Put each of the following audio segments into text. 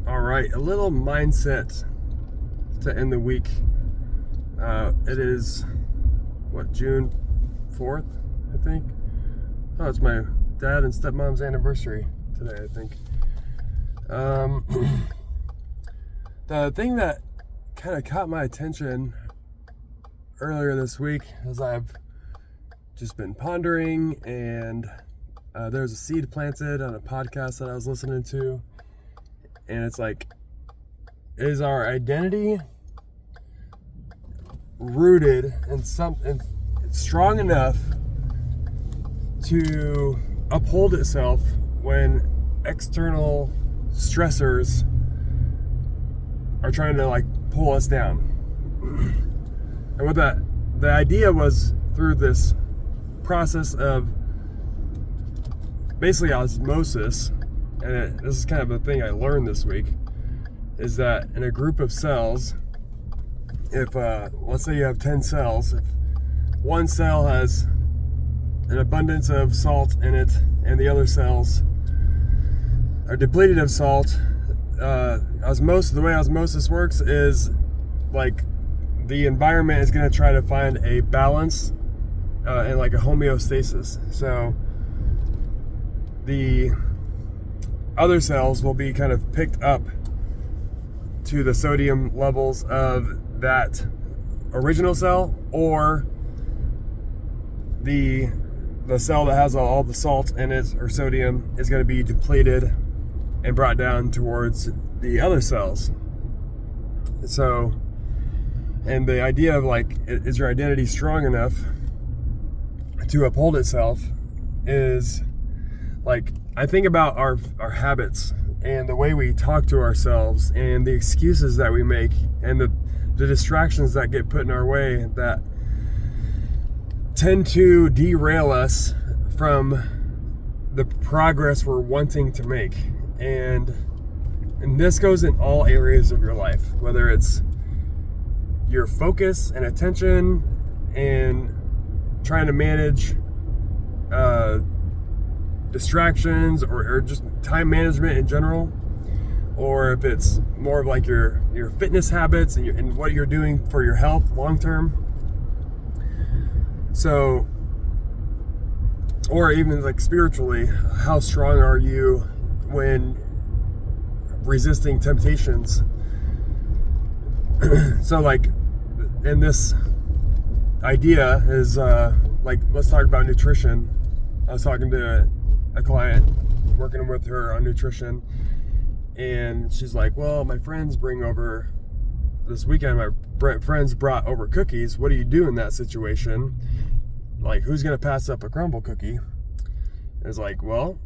All right, a little mindset to end the week. It is, June 4th, I think? Oh, it's my dad and stepmom's anniversary today, I think. The thing that kind of caught my attention earlier this week as I've just been pondering, and there's a seed planted on a podcast that I was listening to, and it's like, is our identity rooted in something strong enough to uphold itself when external stressors are trying to pull us down? And what the idea was, through this process of basically osmosis, and this is kind of a thing I learned this week, is that in a group of cells, if let's say you have 10 cells, if one cell has an abundance of salt in it and the other cells are depleted of salt, the way osmosis works is the environment is going to try to find a balance and a homeostasis. So the other cells will be kind of picked up to the sodium levels of that original cell, or the cell that has all the salt in it, or sodium, is going to be depleted and brought down towards the other cells. So, and the idea of is your identity strong enough to uphold itself is I think about our habits and the way we talk to ourselves and the excuses that we make and the distractions that get put in our way that tend to derail us from the progress we're wanting to make. And this goes in all areas of your life, whether it's your focus and attention and trying to manage distractions, or just time management in general, or if it's more of your fitness habits and what you're doing for your health long term. So, or even spiritually, how strong are you when resisting temptations? So and this idea is let's talk about nutrition. I was talking to a client, working with her on nutrition, and she's like, well, my friends bring over this weekend, my friends brought over cookies. What do you do in that situation? Who's gonna pass up a crumble cookie? And it's well,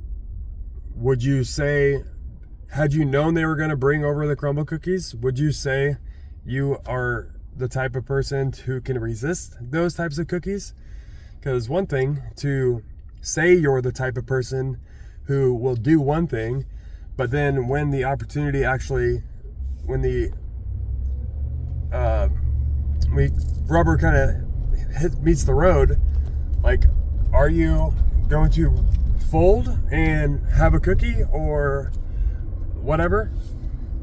would you say, had you known they were gonna bring over the crumble cookies, would you say you are the type of person who can resist those types of cookies? Because one thing to say you're the type of person who will do one thing, but then when the opportunity when the rubber kind of meets the road, are you going to fold and have a cookie or whatever?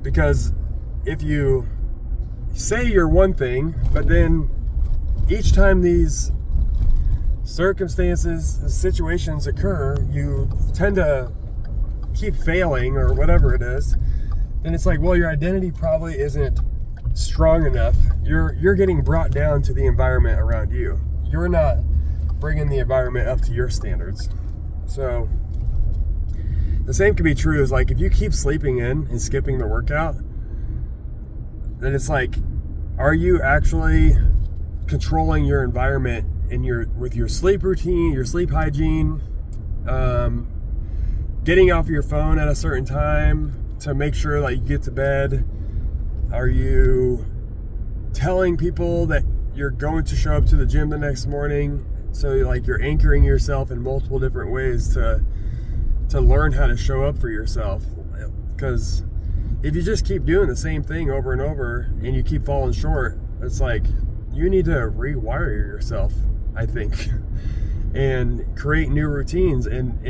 Because if you say you're one thing, but then each time these circumstances, situations occur, you tend to keep failing or whatever it is, then it's well, your identity probably isn't strong enough. You're getting brought down to the environment around you. You're not bringing the environment up to your standards. So the same can be true as if you keep sleeping in and skipping the workout, then it's are you actually controlling your environment with your sleep routine, your sleep hygiene, getting off your phone at a certain time to make sure you get to bed? Are you telling people that you're going to show up to the gym the next morning? So you're anchoring yourself in multiple different ways to learn how to show up for yourself. Because if you just keep doing the same thing over and over and you keep falling short, it's you need to rewire yourself, I think, and create new routines and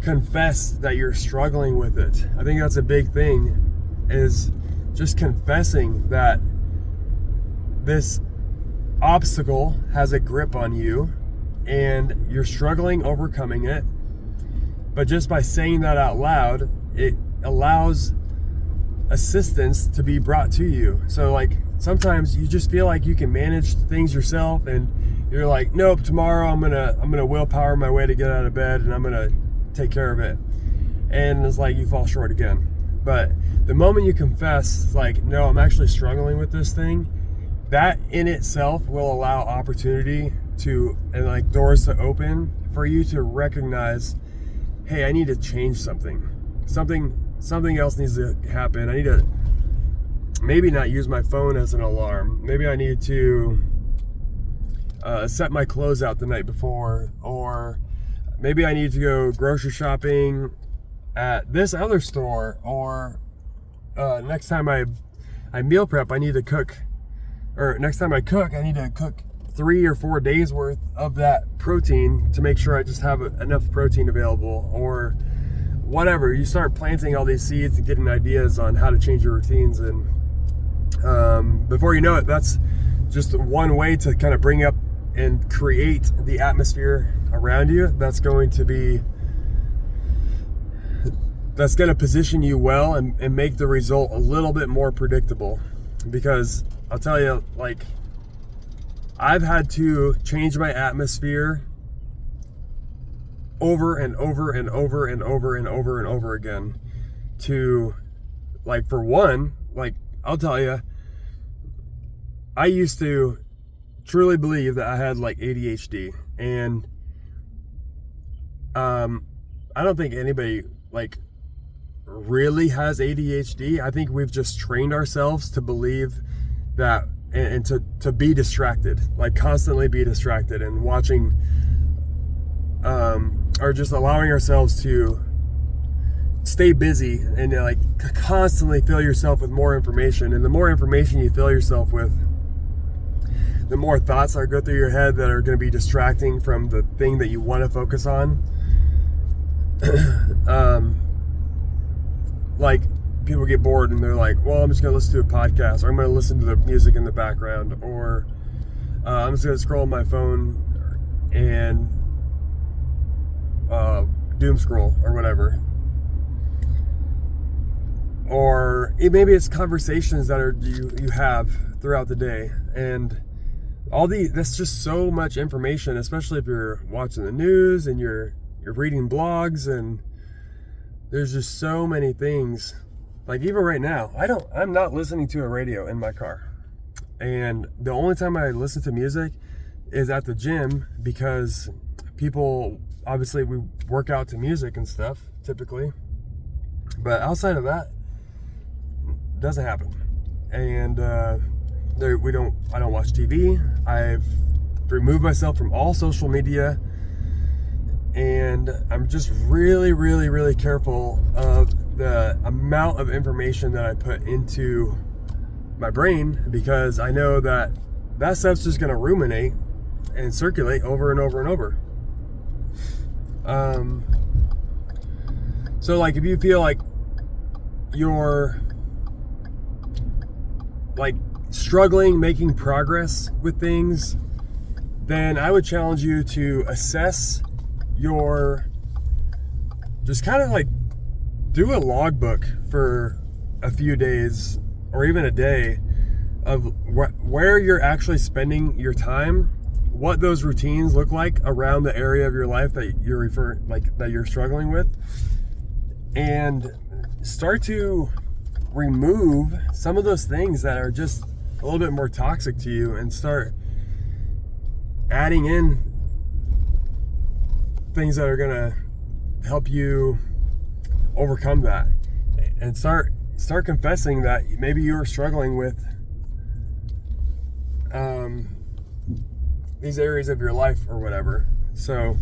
confess that you're struggling with it. I think that's a big thing is just confessing that this obstacle has a grip on you and you're struggling overcoming it. But just by saying that out loud, it allows assistance to be brought to you. So like sometimes you just feel like you can manage things yourself, and you're like, nope, tomorrow I'm gonna willpower my way to get out of bed and I'm gonna take care of it. And it's like you fall short again. But the moment you confess, like, no, I'm actually struggling with this thing, that in itself will allow opportunity to, and like doors to open for you to recognize, hey, I need to change something. Something else needs to happen. I need to maybe not use my phone as an alarm. Maybe I need to set my clothes out the night before, or maybe I need to go grocery shopping at this other store, or next time I meal prep, I need to cook, or next time I cook, I need to cook 3 or 4 days worth of that protein to make sure I just have enough protein available, or whatever. You start planting all these seeds and getting ideas on how to change your routines, and before you know it, that's just one way to kind of bring up and create the atmosphere around you that's going to position you well and make the result a little bit more predictable. Because I'll tell you, like, I've had to change my atmosphere over and over and over and over and over and over again to, like, for one, like, I'll tell you, I used to truly believe that I had like ADHD, and I don't think anybody like really has ADHD. I think we've just trained ourselves to believe that, and to be distracted, like constantly be distracted and watching, or just allowing ourselves to stay busy and like constantly fill yourself with more information. And the more information you fill yourself with, the more thoughts that go through your head that are going to be distracting from the thing that you want to focus on. Like, people get bored and they're like, well, I'm just going to listen to a podcast, or I'm going to listen to the music in the background, or I'm just going to scroll on my phone and doom scroll or whatever. Or maybe it's conversations that are you have throughout the day, and that's just so much information, especially if you're watching the news and you're reading blogs, and there's just so many things. Like, even right now, I'm not listening to a radio in my car. And the only time I listen to music is at the gym, because people, obviously we work out to music and stuff typically. But outside of that, it doesn't happen. And I don't watch TV. I've removed myself from all social media, and I'm just really, really, really careful of the amount of information that I put into my brain, because I know that stuff's just going to ruminate and circulate over and over and over. So like, if you feel like you're like struggling making progress with things, then I would challenge you to assess just kind of like do a logbook for a few days or even a day of where you're actually spending your time, what those routines look like around the area of your life that you're struggling with, and start to remove some of those things that are just a little bit more toxic to you, and start adding in things that are gonna help you overcome that, and start confessing that maybe you're struggling with these areas of your life or whatever. So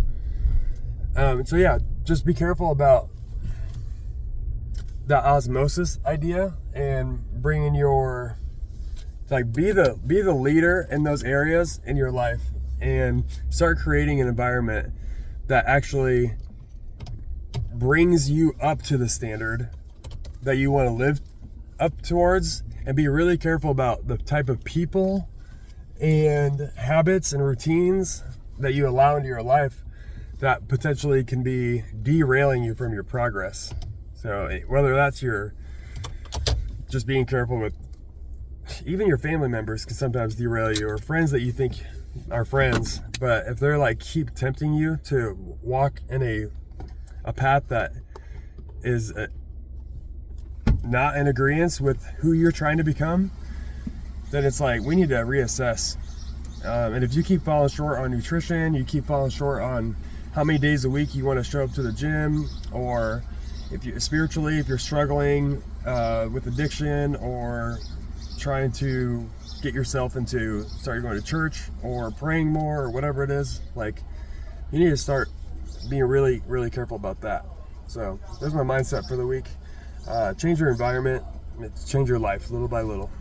yeah, just be careful about that osmosis idea, and bringing your, like, be the leader in those areas in your life, and start creating an environment that actually brings you up to the standard that you want to live up towards, and be really careful about the type of people and habits and routines that you allow into your life that potentially can be derailing you from your progress. So whether that's your just being careful with even your family members can sometimes derail you, or friends that you think are friends, but if they're like keep tempting you to walk in a path that is not in agreement with who you're trying to become, then it's like we need to reassess. And if you keep falling short on nutrition, you keep falling short on how many days a week you want to show up to the gym, or if you spiritually, if you're struggling with addiction or trying to get yourself into start going to church or praying more or whatever it is, like you need to start being really, really careful about that. So there's my mindset for the week. Change your environment, change your life little by little.